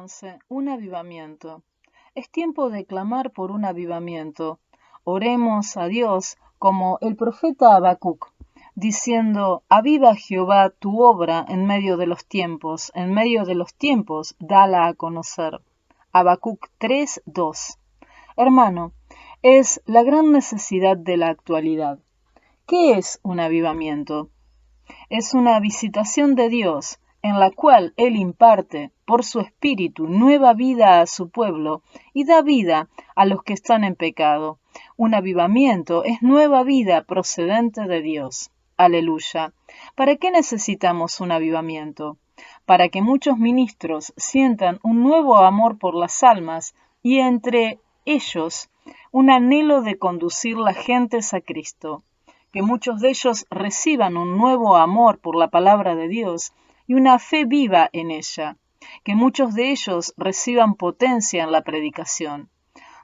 11. Un avivamiento. Es tiempo de clamar por un avivamiento. Oremos a Dios como el profeta Habacuc, diciendo: Aviva Jehová tu obra en medio de los tiempos, dala a conocer. Habacuc 3:2. Hermano, es la gran necesidad de la actualidad. ¿Qué es un avivamiento? Es una visitación de Dios en la cual Él imparte por su Espíritu nueva vida a su pueblo y da vida a los que están en pecado. Un avivamiento es nueva vida procedente de Dios. Aleluya. ¿Para qué necesitamos un avivamiento? Para que muchos ministros sientan un nuevo amor por las almas y entre ellos un anhelo de conducir las gentes a Cristo. Que muchos de ellos reciban un nuevo amor por la palabra de Dios y una fe viva en ella. Que muchos de ellos reciban potencia en la predicación.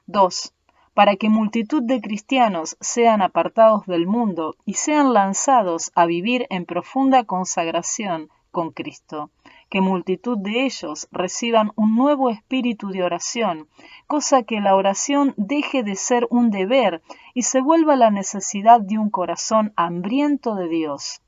2. Para que multitud de cristianos sean apartados del mundo y sean lanzados a vivir en profunda consagración con Cristo. Que multitud de ellos reciban un nuevo espíritu de oración, cosa que la oración deje de ser un deber y se vuelva la necesidad de un corazón hambriento de Dios.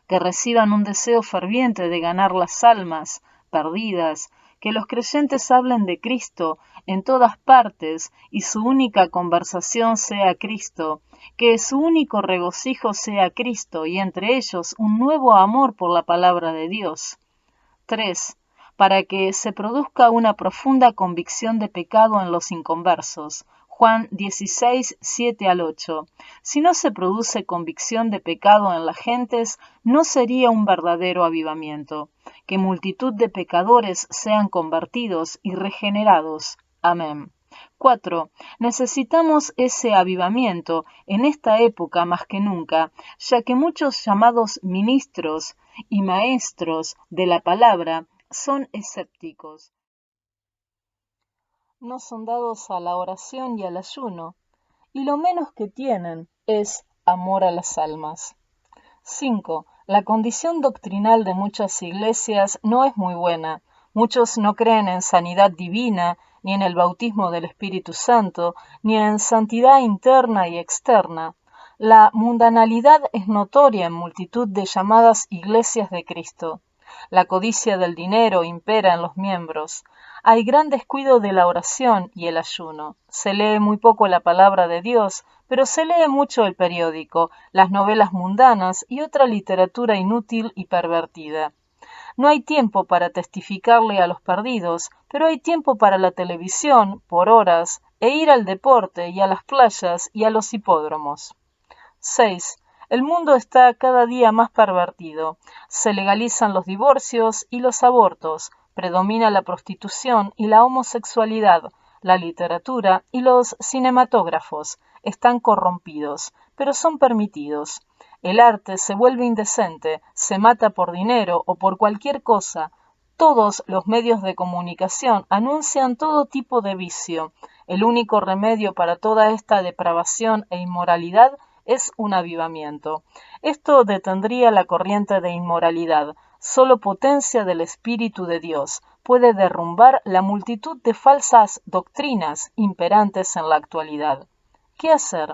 Que reciban un deseo ferviente de ganar las almas perdidas, que los creyentes hablen de Cristo en todas partes y su única conversación sea Cristo, que su único regocijo sea Cristo y entre ellos un nuevo amor por la palabra de Dios. 3. Para que se produzca una profunda convicción de pecado en los inconversos. Juan 16, 7 al 8. Si no se produce convicción de pecado en las gentes, no sería un verdadero avivamiento. Que multitud de pecadores sean convertidos y regenerados. Amén. 4. Necesitamos ese avivamiento en esta época más que nunca, ya que muchos llamados ministros y maestros de la palabra son escépticos. No son dados a la oración y al ayuno, y lo menos que tienen es amor a las almas. 5. La condición doctrinal de muchas iglesias no es muy buena. Muchos no creen en sanidad divina, ni en el bautismo del Espíritu Santo, ni en santidad interna y externa. La mundanalidad es notoria en multitud de llamadas iglesias de Cristo. La codicia del dinero impera en los miembros. Hay gran descuido de la oración y el ayuno. Se lee muy poco la palabra de Dios, pero se lee mucho el periódico, las novelas mundanas y otra literatura inútil y pervertida. No hay tiempo para testificarle a los perdidos, pero hay tiempo para la televisión, por horas, e ir al deporte y a las playas y a los hipódromos. 6. El mundo está cada día más pervertido. Se legalizan los divorcios y los abortos, predomina la prostitución y la homosexualidad, la literatura y los cinematógrafos están corrompidos, pero son permitidos. El arte se vuelve indecente, se mata por dinero o por cualquier cosa. Todos los medios de comunicación anuncian todo tipo de vicio. El único remedio para toda esta depravación e inmoralidad es un avivamiento. Esto detendría la corriente de inmoralidad. Solo potencia del Espíritu de Dios puede derrumbar la multitud de falsas doctrinas imperantes en la actualidad. ¿Qué hacer?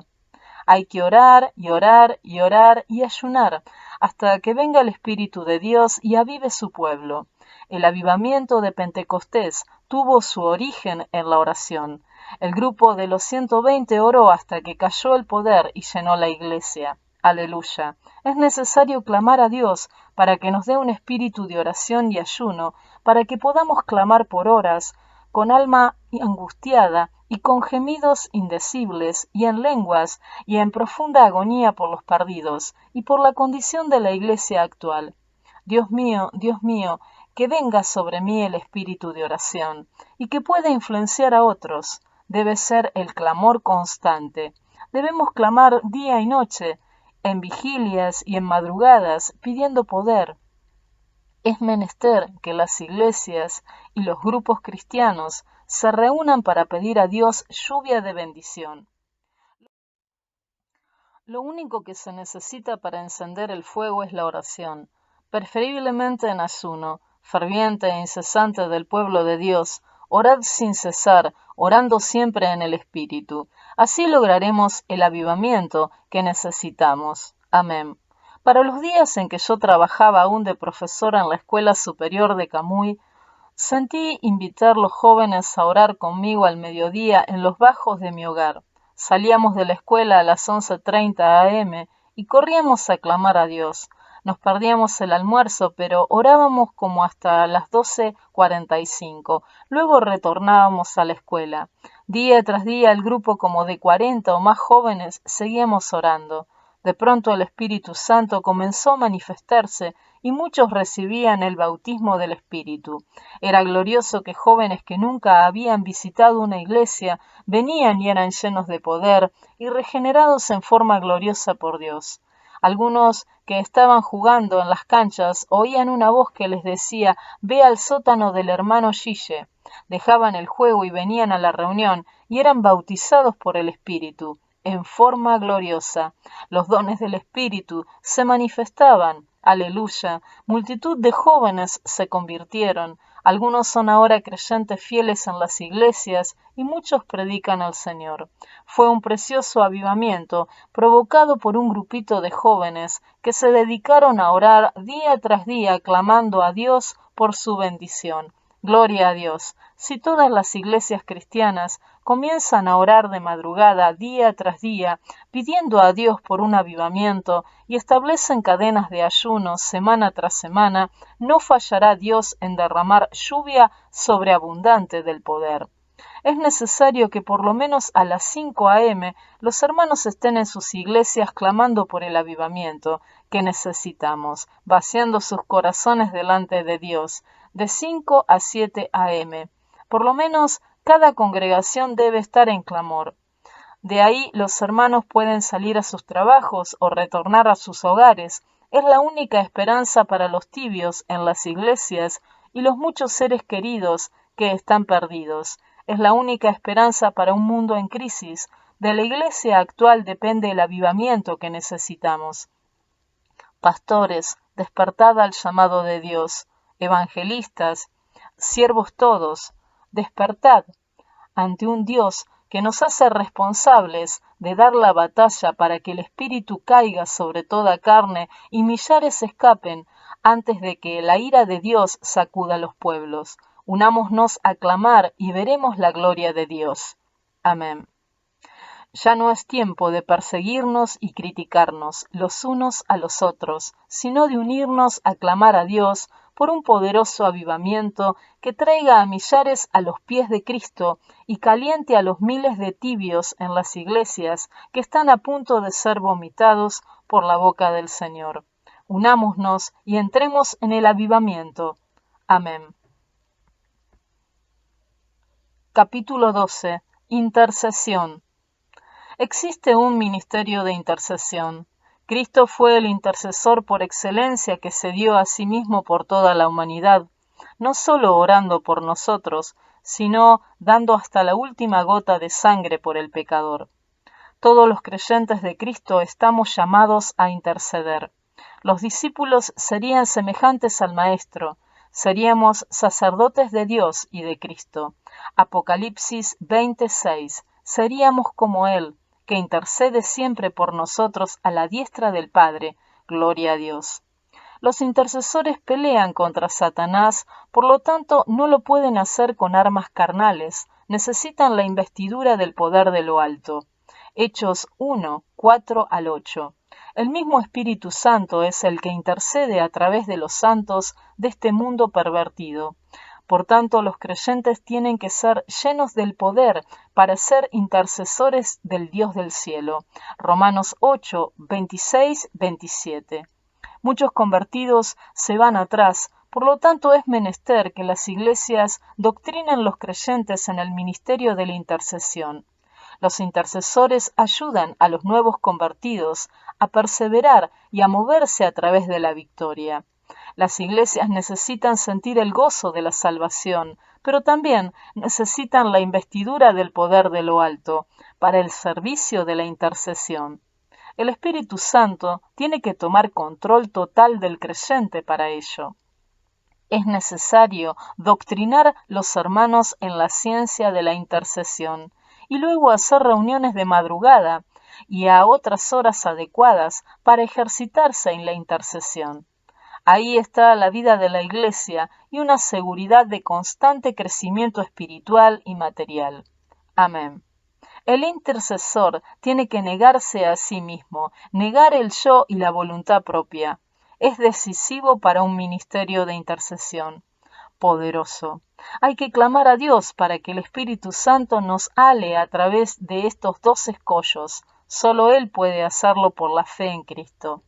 Hay que orar y orar y orar y ayunar hasta que venga el Espíritu de Dios y avive su pueblo. El avivamiento de Pentecostés tuvo su origen en la oración. El grupo de los 120 oró hasta que cayó el poder y llenó la iglesia. Aleluya. Es necesario clamar a Dios para que nos dé un espíritu de oración y ayuno, para que podamos clamar por horas, con alma angustiada y con gemidos indecibles y en lenguas y en profunda agonía por los perdidos y por la condición de la iglesia actual. Dios mío, que venga sobre mí el espíritu de oración y que pueda influenciar a otros. Debe ser el clamor constante. Debemos clamar día y noche, en vigilias y en madrugadas, pidiendo poder. Es menester que las iglesias y los grupos cristianos se reúnan para pedir a Dios lluvia de bendición. Lo único que se necesita para encender el fuego es la oración, preferiblemente en ayuno, ferviente e incesante del pueblo de Dios, orad sin cesar, orando siempre en el Espíritu. Así lograremos el avivamiento que necesitamos. Amén. Para los días en que yo trabajaba aún de profesora en la Escuela Superior de Camuy, sentí invitar los jóvenes a orar conmigo al mediodía en los bajos de mi hogar. Salíamos de la escuela a las 11:30 am y corríamos a clamar a Dios. Nos perdíamos el almuerzo, pero orábamos como hasta las 12:45. Luego retornábamos a la escuela. Día tras día el grupo como de 40 o más jóvenes seguíamos orando. De pronto el Espíritu Santo comenzó a manifestarse y muchos recibían el bautismo del Espíritu. Era glorioso que jóvenes que nunca habían visitado una iglesia venían y eran llenos de poder y regenerados en forma gloriosa por Dios. Algunos que estaban jugando en las canchas oían una voz que les decía: «Ve al sótano del hermano Gille». Dejaban el juego y venían a la reunión y eran bautizados por el Espíritu en forma gloriosa. Los dones del Espíritu se manifestaban. Aleluya. Multitud de jóvenes se convirtieron. Algunos son ahora creyentes fieles en las iglesias y muchos predican al Señor. Fue un precioso avivamiento provocado por un grupito de jóvenes que se dedicaron a orar día tras día clamando a Dios por su bendición. Gloria a Dios. Si todas las iglesias cristianas comienzan a orar de madrugada día tras día, pidiendo a Dios por un avivamiento y establecen cadenas de ayuno semana tras semana, no fallará Dios en derramar lluvia sobreabundante del poder. Es necesario que por lo menos a las 5 am los hermanos estén en sus iglesias clamando por el avivamiento que necesitamos, vaciando sus corazones delante de Dios, de 5 a 7 am. Por lo menos cada congregación debe estar en clamor. De ahí los hermanos pueden salir a sus trabajos o retornar a sus hogares. Es la única esperanza para los tibios en las iglesias y los muchos seres queridos que están perdidos. Es la única esperanza para un mundo en crisis. De la iglesia actual depende el avivamiento que necesitamos. Pastores, despertad al llamado de Dios. Evangelistas, siervos todos, despertad ante un Dios que nos hace responsables de dar la batalla para que el Espíritu caiga sobre toda carne y millares escapen antes de que la ira de Dios sacuda los pueblos. Unámonos a clamar y veremos la gloria de Dios. Amén. Ya no es tiempo de perseguirnos y criticarnos los unos a los otros, sino de unirnos a clamar a Dios por un poderoso avivamiento que traiga a millares a los pies de Cristo y caliente a los miles de tibios en las iglesias que están a punto de ser vomitados por la boca del Señor. Unámonos y entremos en el avivamiento. Amén. Capítulo 12. Intercesión. Existe un ministerio de intercesión. Cristo fue el intercesor por excelencia que se dio a sí mismo por toda la humanidad, no solo orando por nosotros, sino dando hasta la última gota de sangre por el pecador. Todos los creyentes de Cristo estamos llamados a interceder. Los discípulos serían semejantes al Maestro, seríamos sacerdotes de Dios y de Cristo. Apocalipsis 26. Seríamos como Él, que intercede siempre por nosotros a la diestra del Padre. Gloria a Dios. Los intercesores pelean contra Satanás, por lo tanto no lo pueden hacer con armas carnales, necesitan la investidura del poder de lo alto. Hechos 1, 4 al 8. El mismo Espíritu Santo es el que intercede a través de los santos de este mundo pervertido. Por tanto, los creyentes tienen que ser llenos del poder para ser intercesores del Dios del cielo. Romanos 8, 26, 27. Muchos convertidos se van atrás, por lo tanto es menester que las iglesias doctrinen los creyentes en el ministerio de la intercesión. Los intercesores ayudan a los nuevos convertidos a perseverar y a moverse a través de la victoria. Las iglesias necesitan sentir el gozo de la salvación, pero también necesitan la investidura del poder de lo alto para el servicio de la intercesión. El Espíritu Santo tiene que tomar control total del creyente para ello. Es necesario doctrinar los hermanos en la ciencia de la intercesión y luego hacer reuniones de madrugada y a otras horas adecuadas para ejercitarse en la intercesión. Ahí está la vida de la Iglesia y una seguridad de constante crecimiento espiritual y material. Amén. El intercesor tiene que negarse a sí mismo, negar el yo y la voluntad propia. Es decisivo para un ministerio de intercesión. Poderoso. Hay que clamar a Dios para que el Espíritu Santo nos ale a través de estos dos escollos. Solo Él puede hacerlo por la fe en Cristo.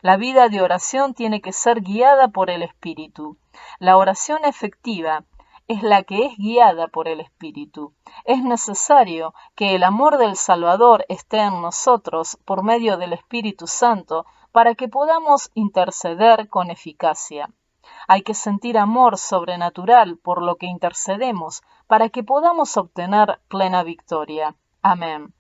La vida de oración tiene que ser guiada por el Espíritu. La oración efectiva es la que es guiada por el Espíritu. Es necesario que el amor del Salvador esté en nosotros por medio del Espíritu Santo para que podamos interceder con eficacia. Hay que sentir amor sobrenatural por lo que intercedemos para que podamos obtener plena victoria. Amén.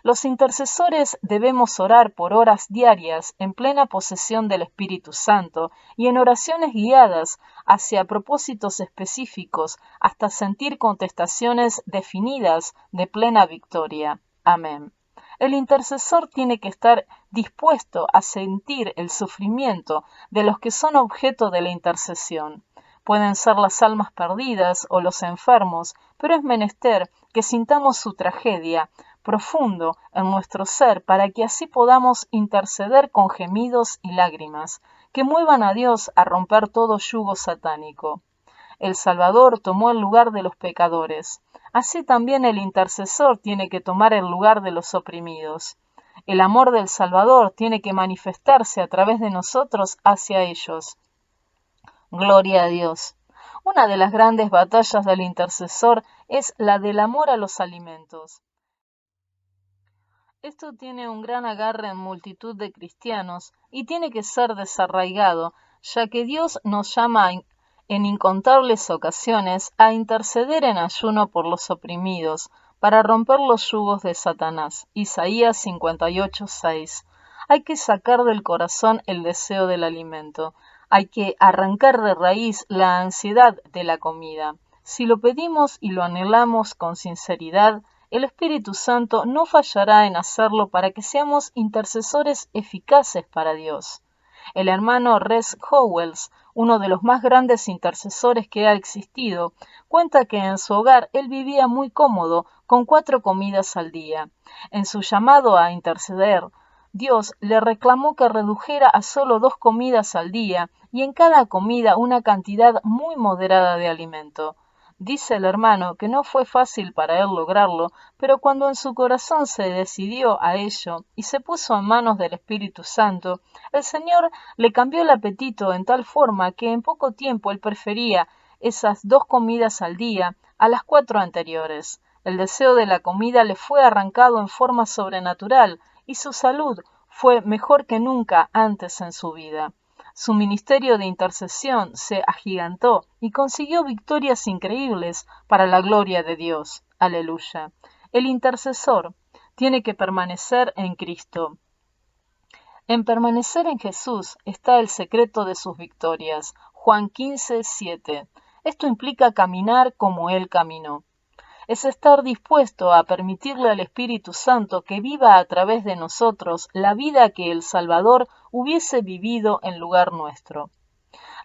Los intercesores debemos orar por horas diarias en plena posesión del Espíritu Santo y en oraciones guiadas hacia propósitos específicos hasta sentir contestaciones definidas de plena victoria. Amén. El intercesor tiene que estar dispuesto a sentir el sufrimiento de los que son objeto de la intercesión. Pueden ser las almas perdidas o los enfermos, pero es menester que sintamos su tragedia profundo en nuestro ser para que así podamos interceder con gemidos y lágrimas, que muevan a Dios a romper todo yugo satánico. El Salvador tomó el lugar de los pecadores. Así también el intercesor tiene que tomar el lugar de los oprimidos. El amor del Salvador tiene que manifestarse a través de nosotros hacia ellos. Gloria a Dios. Una de las grandes batallas del intercesor es la del amor a los alimentos. Esto tiene un gran agarre en multitud de cristianos y tiene que ser desarraigado, ya que Dios nos llama en incontables ocasiones a interceder en ayuno por los oprimidos, para romper los yugos de Satanás. Isaías 58:6. Hay que sacar del corazón el deseo del alimento. Hay que arrancar de raíz la ansiedad de la comida. Si lo pedimos y lo anhelamos con sinceridad, el Espíritu Santo no fallará en hacerlo para que seamos intercesores eficaces para Dios. El hermano Res Howells, uno de los más grandes intercesores que ha existido, cuenta que en su hogar él vivía muy cómodo, con 4 comidas al día. En su llamado a interceder, Dios le reclamó que redujera a solo 2 comidas al día y en cada comida una cantidad muy moderada de alimento. Dice el hermano que no fue fácil para él lograrlo, pero cuando en su corazón se decidió a ello y se puso en manos del Espíritu Santo, el Señor le cambió el apetito en tal forma que en poco tiempo él prefería esas 2 comidas al día a las 4 anteriores. El deseo de la comida le fue arrancado en forma sobrenatural y su salud fue mejor que nunca antes en su vida. Su ministerio de intercesión se agigantó y consiguió victorias increíbles para la gloria de Dios. Aleluya. El intercesor tiene que permanecer en Cristo. En permanecer en Jesús está el secreto de sus victorias. Juan 15:7. Esto implica caminar como Él caminó. Es estar dispuesto a permitirle al Espíritu Santo que viva a través de nosotros la vida que el Salvador hubiese vivido en lugar nuestro.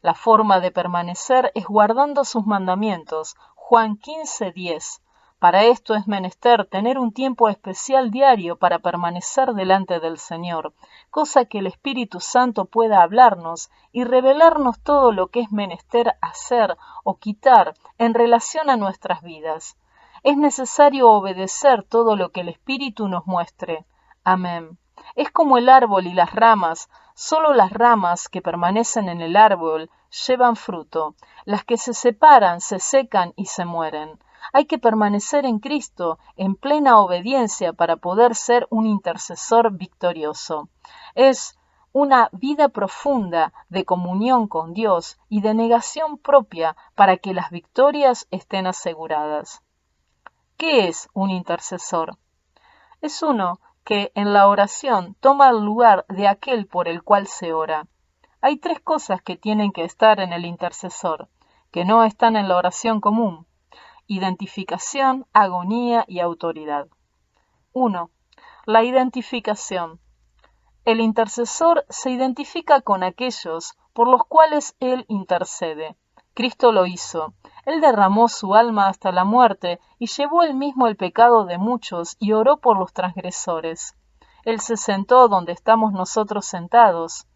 La forma de permanecer es guardando sus mandamientos. Juan 15:10. Para esto es menester tener un tiempo especial diario para permanecer delante del Señor, cosa que el Espíritu Santo pueda hablarnos y revelarnos todo lo que es menester hacer o quitar en relación a nuestras vidas. Es necesario obedecer todo lo que el Espíritu nos muestre. Amén. Es como el árbol y las ramas. Solo las ramas que permanecen en el árbol llevan fruto. Las que se separan se secan y se mueren. Hay que permanecer en Cristo, en plena obediencia para poder ser un intercesor victorioso. Es una vida profunda de comunión con Dios y de negación propia para que las victorias estén aseguradas. ¿Qué es un intercesor? Es uno que en la oración toma el lugar de aquel por el cual se ora. Hay tres cosas que tienen que estar en el intercesor, que no están en la oración común: identificación, agonía y autoridad. 1. La identificación. El intercesor se identifica con aquellos por los cuales él intercede. Cristo lo hizo. Él derramó su alma hasta la muerte y llevó él mismo el pecado de muchos y oró por los transgresores. Él se sentó donde estamos nosotros sentados.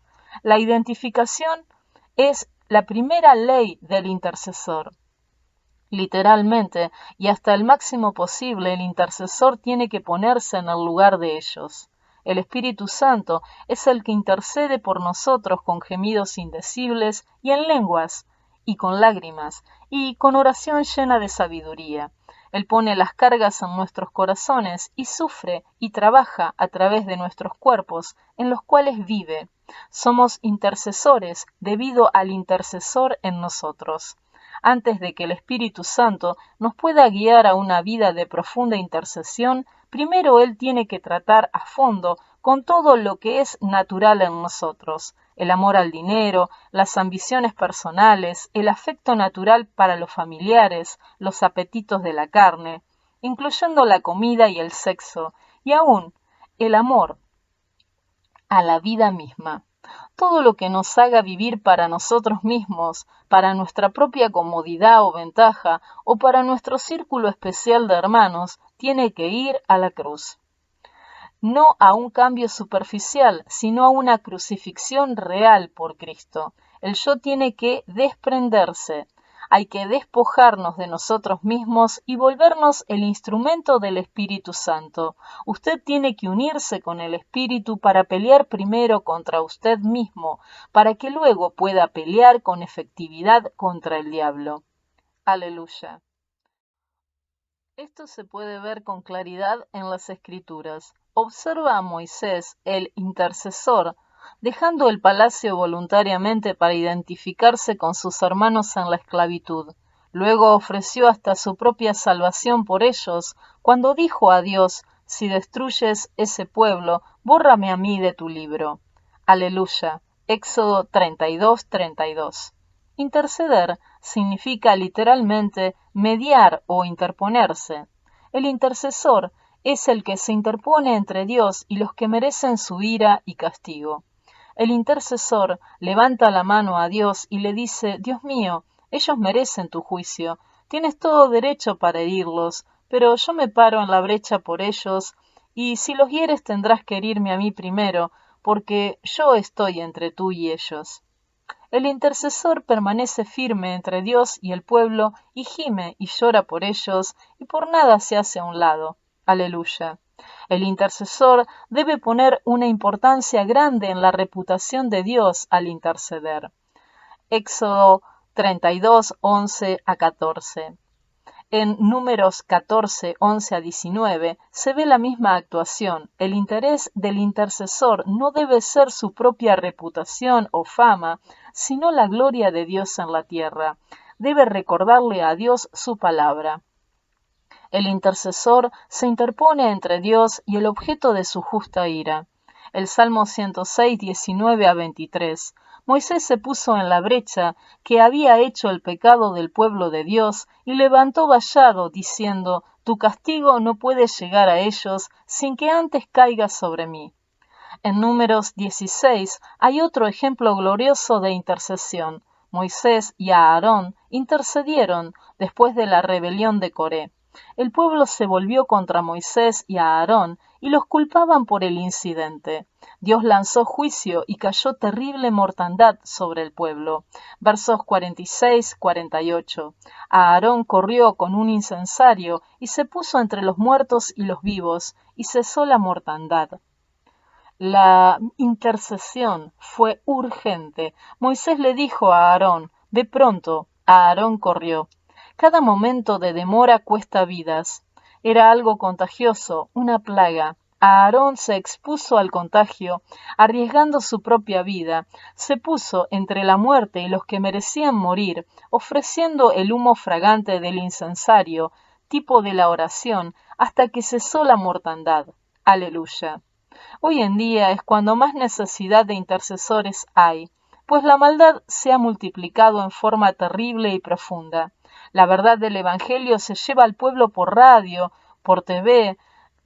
La identificación es la primera ley del intercesor. Literalmente, y hasta el máximo posible, el intercesor tiene que ponerse en el lugar de ellos. El Espíritu Santo es el que intercede por nosotros con gemidos indecibles y en lenguas, y con lágrimas, y con oración llena de sabiduría. Él pone las cargas en nuestros corazones y sufre y trabaja a través de nuestros cuerpos, en los cuales vive. Somos intercesores debido al intercesor en nosotros. Antes de que el Espíritu Santo nos pueda guiar a una vida de profunda intercesión, primero Él tiene que tratar a fondo con todo lo que es natural en nosotros: el amor al dinero, las ambiciones personales, el afecto natural para los familiares, los apetitos de la carne, incluyendo la comida y el sexo, y aún el amor a la vida misma. Todo lo que nos haga vivir para nosotros mismos, para nuestra propia comodidad o ventaja, o para nuestro círculo especial de hermanos, tiene que ir a la cruz. No a un cambio superficial, sino a una crucifixión real por Cristo. El yo tiene que desprenderse. Hay que despojarnos de nosotros mismos y volvernos el instrumento del Espíritu Santo. Usted tiene que unirse con el Espíritu para pelear primero contra usted mismo, para que luego pueda pelear con efectividad contra el diablo. Aleluya. Esto se puede ver con claridad en las Escrituras. Observa a Moisés, el intercesor, dejando el palacio voluntariamente para identificarse con sus hermanos en la esclavitud. Luego ofreció hasta su propia salvación por ellos, cuando dijo a Dios: si destruyes ese pueblo, bórrame a mí de tu libro. Aleluya. Éxodo 32:32. Interceder significa literalmente mediar o interponerse. El intercesor es el que se interpone entre Dios y los que merecen su ira y castigo. El intercesor levanta la mano a Dios y le dice: Dios mío, ellos merecen tu juicio, tienes todo derecho para herirlos, pero yo me paro en la brecha por ellos, y si los hieres tendrás que herirme a mí primero, porque yo estoy entre tú y ellos. El intercesor permanece firme entre Dios y el pueblo y gime y llora por ellos y por nada se hace a un lado. Aleluya. El intercesor debe poner una importancia grande en la reputación de Dios al interceder. Éxodo 32, 11 a 14. En Números 14, 11 a 19 se ve la misma actuación. El interés del intercesor no debe ser su propia reputación o fama, sino la gloria de Dios en la tierra. Debe recordarle a Dios su palabra. El intercesor se interpone entre Dios y el objeto de su justa ira. El Salmo 106, 19 a 23. Moisés se puso en la brecha que había hecho el pecado del pueblo de Dios y levantó vallado, diciendo: tu castigo no puede llegar a ellos sin que antes caiga sobre mí. En Números 16 hay otro ejemplo glorioso de intercesión. Moisés y Aarón intercedieron después de la rebelión de Coré. El pueblo se volvió contra Moisés y Aarón y los culpaban por el incidente. Dios lanzó juicio y cayó terrible mortandad sobre el pueblo. Versos 46-48. Aarón corrió con un incensario y se puso entre los muertos y los vivos, y cesó la mortandad. La intercesión fue urgente. Moisés le dijo a Aarón: ve pronto. Aarón corrió. Cada momento de demora cuesta vidas. Era algo contagioso, una plaga. Aarón se expuso al contagio, arriesgando su propia vida. Se puso entre la muerte y los que merecían morir, ofreciendo el humo fragante del incensario, tipo de la oración, hasta que cesó la mortandad. Aleluya. Hoy en día es cuando más necesidad de intercesores hay. pues la maldad se ha multiplicado en forma terrible y profunda. La verdad del Evangelio se lleva al pueblo por radio, por TV,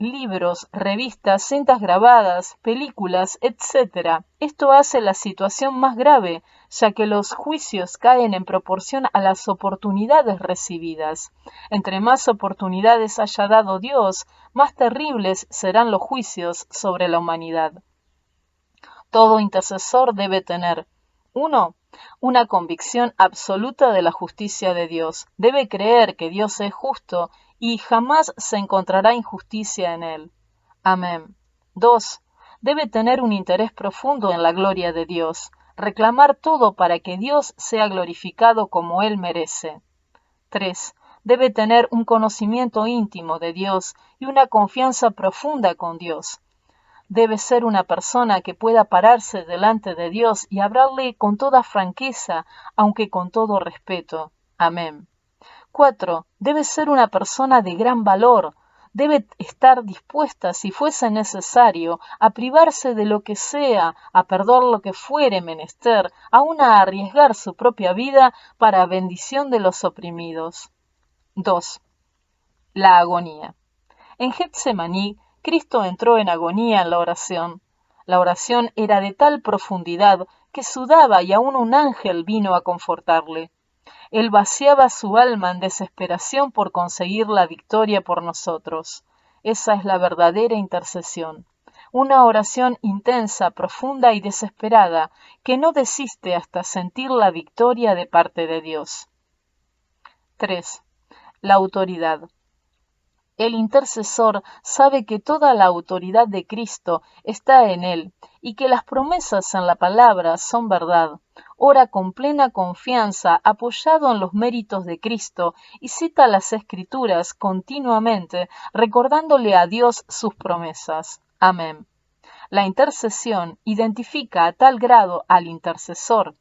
libros, revistas, cintas grabadas, películas, etc. Esto hace la situación más grave, ya que los juicios caen en proporción a las oportunidades recibidas. Entre más oportunidades haya dado Dios, más terribles serán los juicios sobre la humanidad. Todo intercesor debe tener: 1. Una convicción absoluta de la justicia de Dios. Debe creer que Dios es justo y jamás se encontrará injusticia en él. Amén. 2. Debe tener un interés profundo en la gloria de Dios, reclamar todo para que Dios sea glorificado como él merece. 3. Debe tener un conocimiento íntimo de Dios y una confianza profunda con Dios. Debe ser una persona que pueda pararse delante de Dios y hablarle con toda franqueza, aunque con todo respeto. Amén. 4. Debe ser una persona de gran valor. Debe estar dispuesta, si fuese necesario, a privarse de lo que sea, a perder lo que fuere menester, aun a arriesgar su propia vida para bendición de los oprimidos. 2. La agonía. En Getsemaní, Cristo entró en agonía en la oración. La oración era de tal profundidad que sudaba y aún un ángel vino a confortarle. Él vaciaba su alma en desesperación por conseguir la victoria por nosotros. Esa es la verdadera intercesión. Una oración intensa, profunda y desesperada, que no desiste hasta sentir la victoria de parte de Dios. 3. La autoridad. El intercesor sabe que toda la autoridad de Cristo está en él y que las promesas en la palabra son verdad. Ora con plena confianza, apoyado en los méritos de Cristo, y cita las Escrituras continuamente, recordándole a Dios sus promesas. Amén. La intercesión identifica a tal grado al intercesor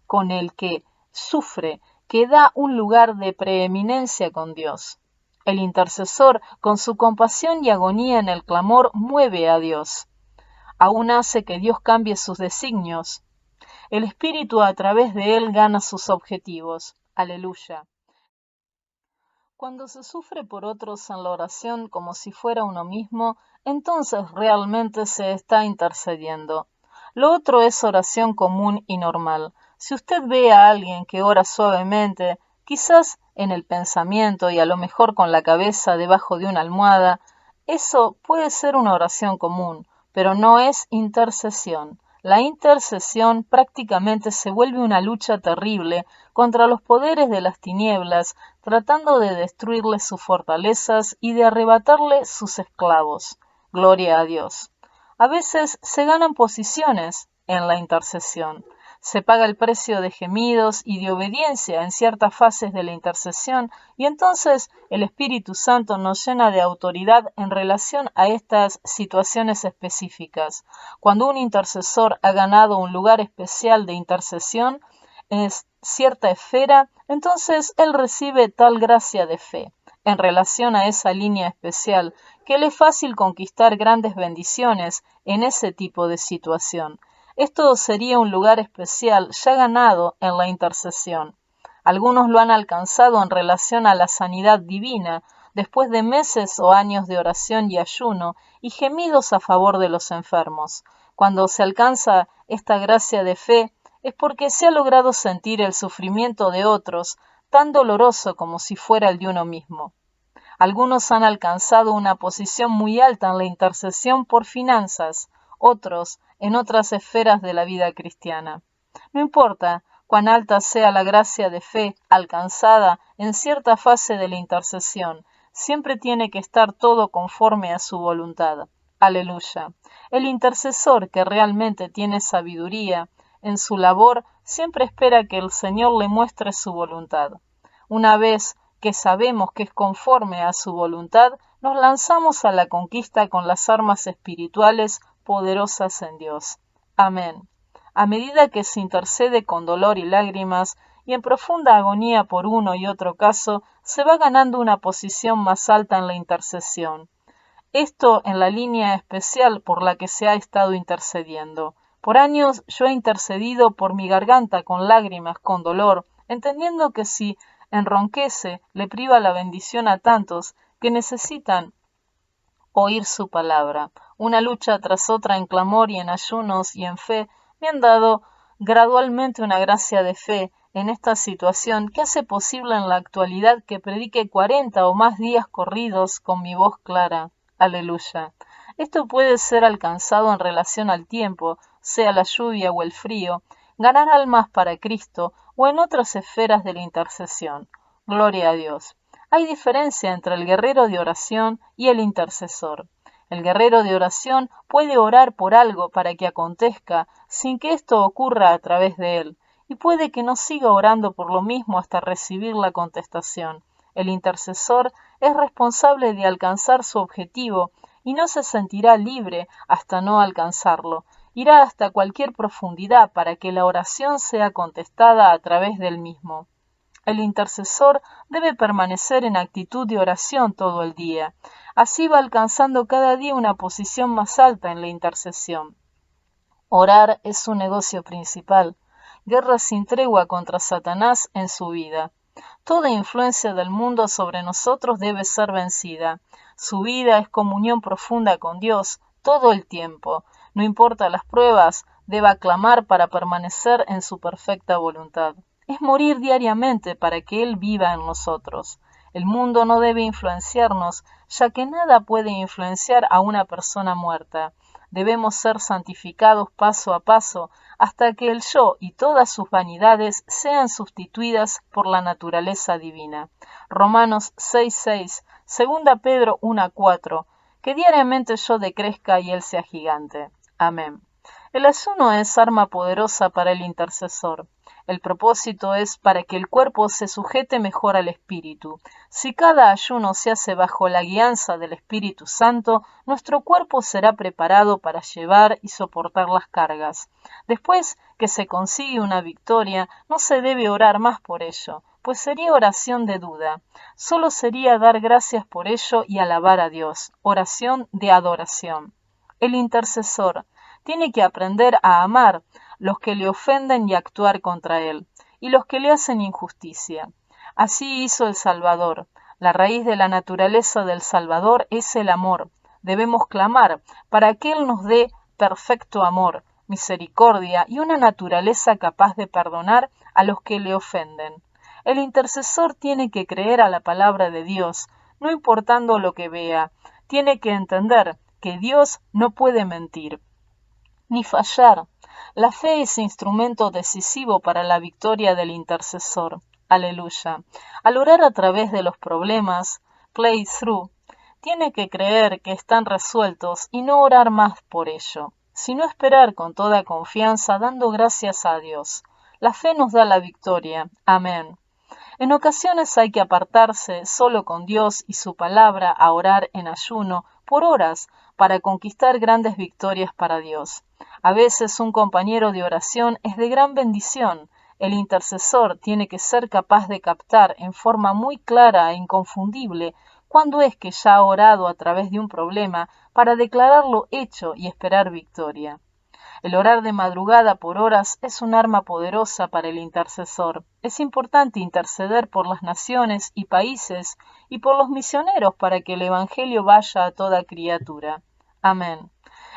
con el que sufre, que da un lugar de preeminencia con Dios. El intercesor, con su compasión y agonía en el clamor, mueve a Dios. Aún hace que Dios cambie sus designios. El Espíritu a través de él gana sus objetivos. Aleluya. Cuando se sufre por otros en la oración como si fuera uno mismo, entonces realmente se está intercediendo. Lo otro es oración común y normal. Si usted ve a alguien que ora suavemente, quizás en el pensamiento y a lo mejor con la cabeza debajo de una almohada, eso puede ser una oración común, pero no es intercesión. La intercesión prácticamente se vuelve una lucha terrible contra los poderes de las tinieblas, tratando de destruirle sus fortalezas y de arrebatarle sus esclavos. Gloria a Dios. A veces se ganan posiciones en la intercesión. Se paga el precio de gemidos y de obediencia en ciertas fases de la intercesión, y entonces el Espíritu Santo nos llena de autoridad en relación a estas situaciones específicas. Cuando un intercesor ha ganado un lugar especial de intercesión en cierta esfera, entonces él recibe tal gracia de fe en relación a esa línea especial, que le es fácil conquistar grandes bendiciones en ese tipo de situación. Esto sería un lugar especial ya ganado en la intercesión. Algunos lo han alcanzado en relación a la sanidad divina, después de meses o años de oración y ayuno y gemidos a favor de los enfermos. Cuando se alcanza esta gracia de fe, es porque se ha logrado sentir el sufrimiento de otros, tan doloroso como si fuera el de uno mismo. Algunos han alcanzado una posición muy alta en la intercesión por finanzas, otros en otras esferas de la vida cristiana. No importa cuán alta sea la gracia de fe alcanzada en cierta fase de la intercesión, siempre tiene que estar todo conforme a su voluntad. Aleluya. El intercesor que realmente tiene sabiduría en su labor siempre espera que el Señor le muestre su voluntad. Una vez que sabemos que es conforme a su voluntad, nos lanzamos a la conquista con las armas espirituales poderosas en Dios. Amén. A medida que se intercede con dolor y lágrimas y en profunda agonía por uno y otro caso, se va ganando una posición más alta en la intercesión. Esto en la línea especial por la que se ha estado intercediendo. Por años yo he intercedido por mi garganta con lágrimas, con dolor, entendiendo que si enronquece le priva la bendición a tantos que necesitan oír su palabra. Una lucha tras otra en clamor y en ayunos y en fe me han dado gradualmente una gracia de fe en esta situación que hace posible en la actualidad que predique 40 o más días corridos con mi voz clara. Aleluya. Esto puede ser alcanzado en relación al tiempo, sea la lluvia o el frío, ganar almas para Cristo o en otras esferas de la intercesión. Gloria a Dios. Hay diferencia entre el guerrero de oración y el intercesor. El guerrero de oración puede orar por algo para que acontezca sin que esto ocurra a través de él, y puede que no siga orando por lo mismo hasta recibir la contestación. El intercesor es responsable de alcanzar su objetivo y no se sentirá libre hasta no alcanzarlo. Irá hasta cualquier profundidad para que la oración sea contestada a través del mismo. El intercesor debe permanecer en actitud de oración todo el día. Así va alcanzando cada día una posición más alta en la intercesión. Orar es su negocio principal. Guerra sin tregua contra Satanás en su vida. Toda influencia del mundo sobre nosotros debe ser vencida. Su vida es comunión profunda con Dios todo el tiempo. No importa las pruebas, deba clamar para permanecer en su perfecta voluntad. Es morir diariamente para que Él viva en nosotros. El mundo no debe influenciarnos, ya que nada puede influenciar a una persona muerta. Debemos ser santificados paso a paso hasta que el yo y todas sus vanidades sean sustituidas por la naturaleza divina. Romanos 6:6, 2 Pedro 1:4. Que diariamente yo decrezca y Él sea gigante. Amén. El ayuno es arma poderosa para el intercesor. El propósito es para que el cuerpo se sujete mejor al Espíritu. Si cada ayuno se hace bajo la guianza del Espíritu Santo, nuestro cuerpo será preparado para llevar y soportar las cargas. Después que se consigue una victoria, no se debe orar más por ello, pues sería oración de duda. Solo sería dar gracias por ello y alabar a Dios, oración de adoración. El intercesor tiene que aprender a amar los que le ofenden y actuar contra él, y los que le hacen injusticia. Así hizo el Salvador. La raíz de la naturaleza del Salvador es el amor. Debemos clamar para que Él nos dé perfecto amor, misericordia y una naturaleza capaz de perdonar a los que le ofenden. El intercesor tiene que creer a la palabra de Dios, no importando lo que vea. Tiene que entender que Dios no puede mentir ni fallar. La fe es instrumento decisivo para la victoria del intercesor. Aleluya. Al orar a través de los problemas, play through, tiene que creer que están resueltos y no orar más por ello, sino esperar con toda confianza dando gracias a Dios. La fe nos da la victoria. Amén. En ocasiones hay que apartarse solo con Dios y su palabra a orar en ayuno por horas para conquistar grandes victorias para Dios. A veces un compañero de oración es de gran bendición. El intercesor tiene que ser capaz de captar en forma muy clara e inconfundible cuándo es que ya ha orado a través de un problema para declararlo hecho y esperar victoria. El orar de madrugada por horas es un arma poderosa para el intercesor. Es importante interceder por las naciones y países y por los misioneros para que el Evangelio vaya a toda criatura. Amén.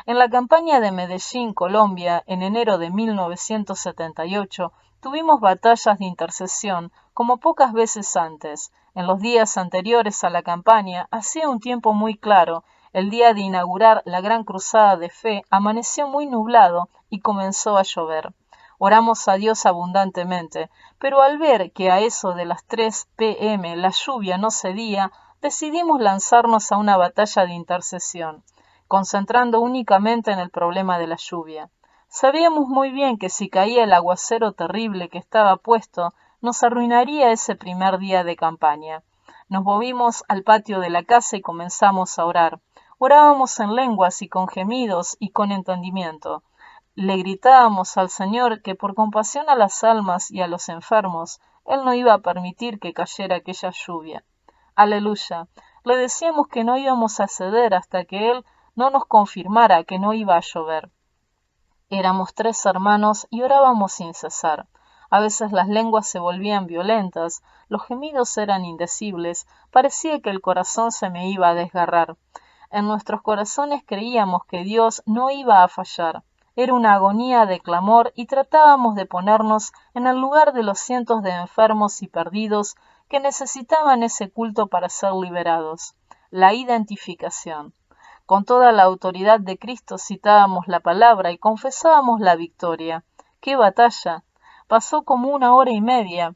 En la campaña de Medellín, Colombia, en enero de 1978, tuvimos batallas de intercesión como pocas veces antes. En los días anteriores a la campaña, hacía un tiempo muy claro. El día de inaugurar la gran cruzada de fe amaneció muy nublado y comenzó a llover. Oramos a Dios abundantemente, pero al ver que a eso de las 3 p.m. la lluvia no cedía, decidimos lanzarnos a una batalla de intercesión, concentrando únicamente en el problema de la lluvia. Sabíamos muy bien que si caía el aguacero terrible que estaba puesto, nos arruinaría ese primer día de campaña. Nos movimos al patio de la casa y comenzamos a orar. Orábamos en lenguas y con gemidos y con entendimiento. Le gritábamos al Señor que por compasión a las almas y a los enfermos, Él no iba a permitir que cayera aquella lluvia. Aleluya. Le decíamos que no íbamos a ceder hasta que Él no nos confirmara que no iba a llover. Éramos 3 hermanos y orábamos sin cesar. A veces las lenguas se volvían violentas, los gemidos eran indecibles, parecía que el corazón se me iba a desgarrar. En nuestros corazones creíamos que Dios no iba a fallar. Era una agonía de clamor y tratábamos de ponernos en el lugar de los cientos de enfermos y perdidos que necesitaban ese culto para ser liberados. La identificación. Con toda la autoridad de Cristo citábamos la palabra y confesábamos la victoria. ¡Qué batalla! Pasó como 1 hora y media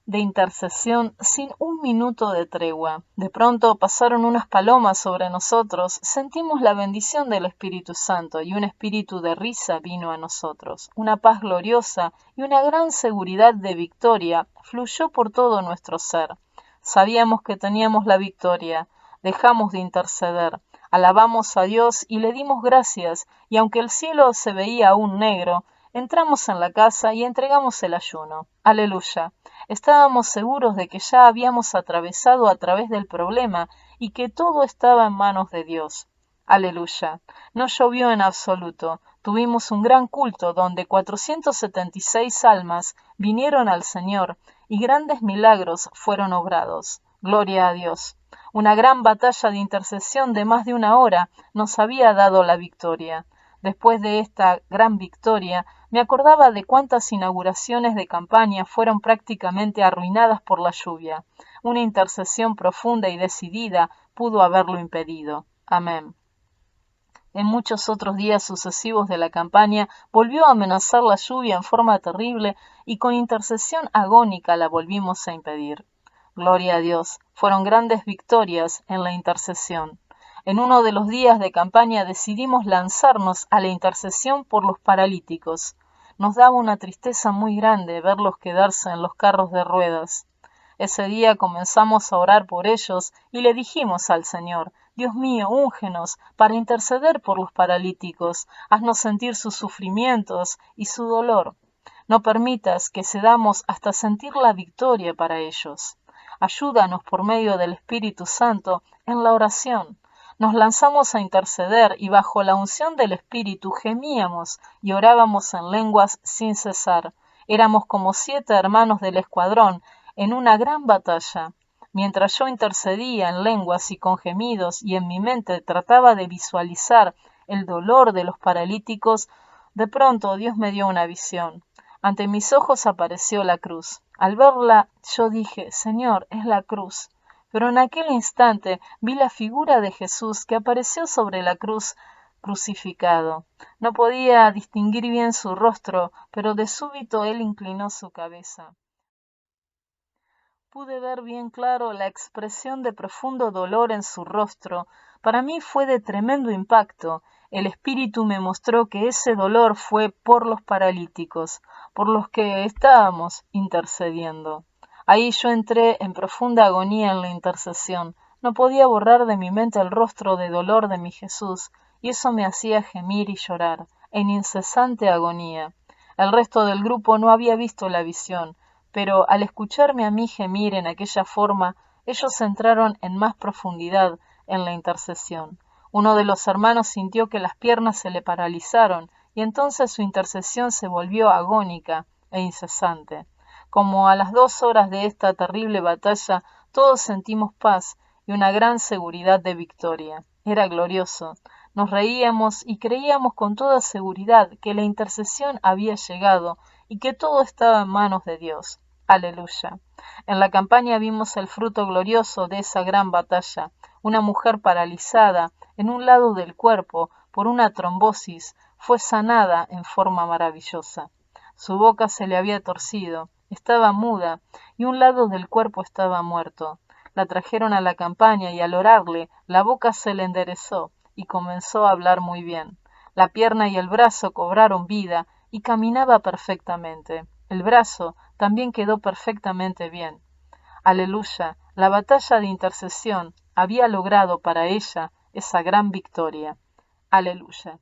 de intercesión sin un minuto de tregua. De pronto pasaron unas palomas sobre nosotros, sentimos la bendición del Espíritu Santo y un espíritu de risa vino a nosotros. Una paz gloriosa y una gran seguridad de victoria fluyó por todo nuestro ser. Sabíamos que teníamos la victoria. Dejamos de interceder, alabamos a Dios y le dimos gracias, y aunque el cielo se veía aún negro, entramos en la casa y entregamos el ayuno. Aleluya. Estábamos seguros de que ya habíamos atravesado a través del problema y que todo estaba en manos de Dios. Aleluya. No llovió en absoluto. Tuvimos un gran culto donde 476 almas vinieron al Señor y grandes milagros fueron obrados. Gloria a Dios. Una gran batalla de intercesión de más de 1 hora nos había dado la victoria. Después de esta gran victoria, me acordaba de cuántas inauguraciones de campaña fueron prácticamente arruinadas por la lluvia. Una intercesión profunda y decidida pudo haberlo impedido. Amén. En muchos otros días sucesivos de la campaña volvió a amenazar la lluvia en forma terrible y con intercesión agónica la volvimos a impedir. Gloria a Dios, fueron grandes victorias en la intercesión. En uno de los días de campaña decidimos lanzarnos a la intercesión por los paralíticos. Nos daba una tristeza muy grande verlos quedarse en los carros de ruedas. Ese día comenzamos a orar por ellos y le dijimos al Señor: Dios mío, úngenos para interceder por los paralíticos, haznos sentir sus sufrimientos y su dolor. No permitas que cedamos hasta sentir la victoria para ellos. Ayúdanos por medio del Espíritu Santo en la oración. Nos lanzamos a interceder y bajo la unción del Espíritu gemíamos y orábamos en lenguas sin cesar. Éramos como 7 hermanos del escuadrón en una gran batalla. Mientras yo intercedía en lenguas y con gemidos y en mi mente trataba de visualizar el dolor de los paralíticos, de pronto Dios me dio una visión. Ante mis ojos apareció la cruz. Al verla, yo dije: Señor, es la cruz. Pero en aquel instante vi la figura de Jesús que apareció sobre la cruz crucificado. No podía distinguir bien su rostro, pero de súbito él inclinó su cabeza. Pude ver bien claro la expresión de profundo dolor en su rostro. Para mí fue de tremendo impacto. El Espíritu me mostró que ese dolor fue por los paralíticos, por los que estábamos intercediendo. Ahí yo entré en profunda agonía en la intercesión. No podía borrar de mi mente el rostro de dolor de mi Jesús, y eso me hacía gemir y llorar, en incesante agonía. El resto del grupo no había visto la visión, pero al escucharme a mí gemir en aquella forma, ellos entraron en más profundidad en la intercesión. Uno de los hermanos sintió que las piernas se le paralizaron y entonces su intercesión se volvió agónica e incesante. Como a las 2 horas de esta terrible batalla, todos sentimos paz y una gran seguridad de victoria. Era glorioso. Nos reíamos y creíamos con toda seguridad que la intercesión había llegado y que todo estaba en manos de Dios. Aleluya. En la campaña vimos el fruto glorioso de esa gran batalla. Una mujer paralizada en un lado del cuerpo por una trombosis fue sanada en forma maravillosa. Su boca se le había torcido, estaba muda y un lado del cuerpo estaba muerto. La trajeron a la campaña y al orarle, la boca se le enderezó y comenzó a hablar muy bien. La pierna y el brazo cobraron vida y caminaba perfectamente. El brazo también quedó perfectamente bien. Aleluya, la batalla de intercesión había logrado para ella esa gran victoria. Aleluya.